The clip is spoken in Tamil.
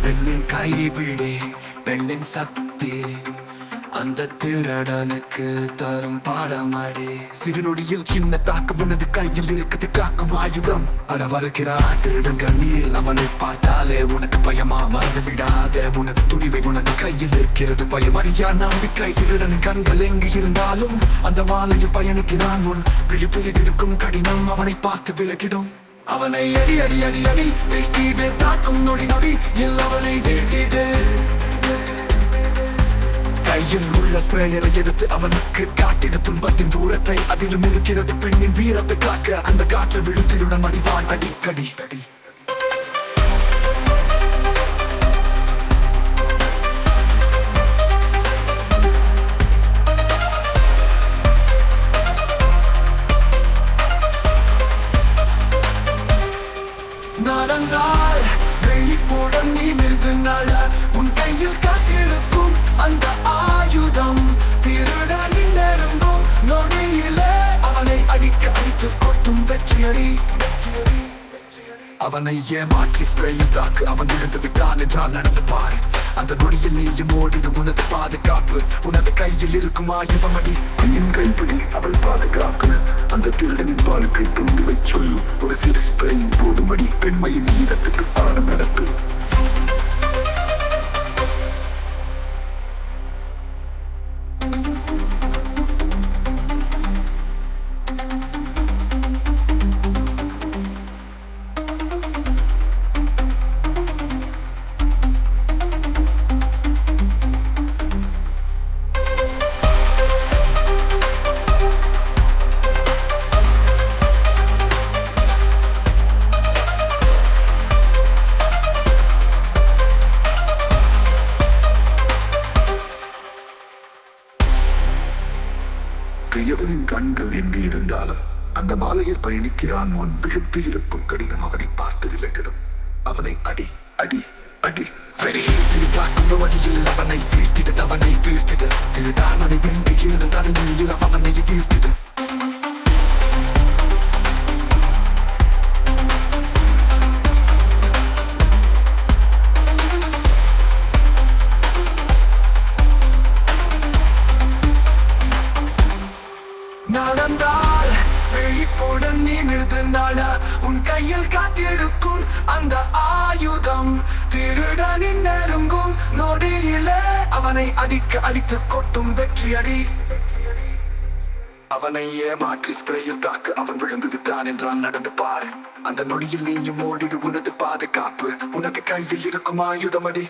பெண்ணின் கைபிடி பெண்ணின் சக்தி அந்த திருடனுக்கு தரும் பாடமாடி. சிறுநொடியில் சின்ன தாக்கம் உனது கையில் இருக்குது காக்கும் ஆயுதம். வருகிறார் திருடன் கண்ணில் அவனை பார்த்தாலே உனக்கு பயமா? மறந்து விடாத உனது துணிவை உனது கையில் இருக்கிறது பயம் அறியா நம்பிக்கை. திருடன் கண்கள் எங்கு இருந்தாலும் அந்த மாலையில் பயணிக்கிறான் உன் விழிப்பில் இருக்கும் கடினம் அவனை பார்த்து விலகிடும். அவனை அடி அடி அடி அடி வீழ்த்திடு தாக்கும் நொடி நொடி அவனை வீழ்த்திடு. கையில் உள்ள ஸ்ப்ரேயரை எடுத்து அவனுக்கு காட்டிட துன்பத்தின் தூரத்தை அதிலும் இருக்கிறது பெண்ணின் வீரத்தை காக்க. அந்த காற்று விழுத்திலுடன் அடிவான் அடிக்கடி அடி. நடந்தால் வெளிப்புறம் நீ நிறுத்தினால உன் கையில் காத்திருக்கும் அந்த ஆயுதம். திருடனின் நெருங்கும் நொடியிலே அவனை அடிக்க அடித்து கொட்டும் வெற்றியடி. அவனை ஏமாற்றி ஸ்ப்ரேயில் தாக்கு அவன் விழுந்து விட்டான் என்றால் நடந்து பார். அந்த நொடியில் நீயும் ஓடிடு உனது பாதுகாப்பு உனது கையில் இருக்கும் ஆயுதமடி. என் கைப்பிடி அவள் பாதுகாப்பு அந்த திருடனின் வாழ்க்கை தூண்டுவை சொல்லும் ஒரு சிறு ஸ்ப்ரேயின் போதுமடி. பெண்மையின் ஈரத்துக்கு பாடம் நடத்து. பிரியவனின் கண்கள் எங்கு இருந்தாலும் அந்த மாலையில் பயணிக்கிறான் உன் விழுப்பில் இருக்கும் கடினம் அவனை பார்த்து விலகிடும். அவனை அடி அடி அடி வெளியேற்றும் வழியில் அவனை வீழ்த்திடு அவனை வீழ்த்திடு. திருதான் அவனை வேண்டி இருந்தாலும் அவனை வீழ்த்திடு. நடந்தால் வெளிப்புடன் நீ நிறுத்தினால உன் கையில் காத்திருக்கும் அந்த ஆயுதம். திருடனின் நெருங்கும் நொடியிலே அவனை அடிக்க அடித்து கொட்டும் வெற்றியடி. அவனை ஏமாற்றி ஸ்ப்ரேயில் தாக்கு அவன் விழுந்து விட்டான் என்றால் நடந்து பார். அந்த நொடியில் நீயும் ஓடிடு உனது பாதுகாப்பு உனது கையில் இருக்கும் ஆயுதமடி.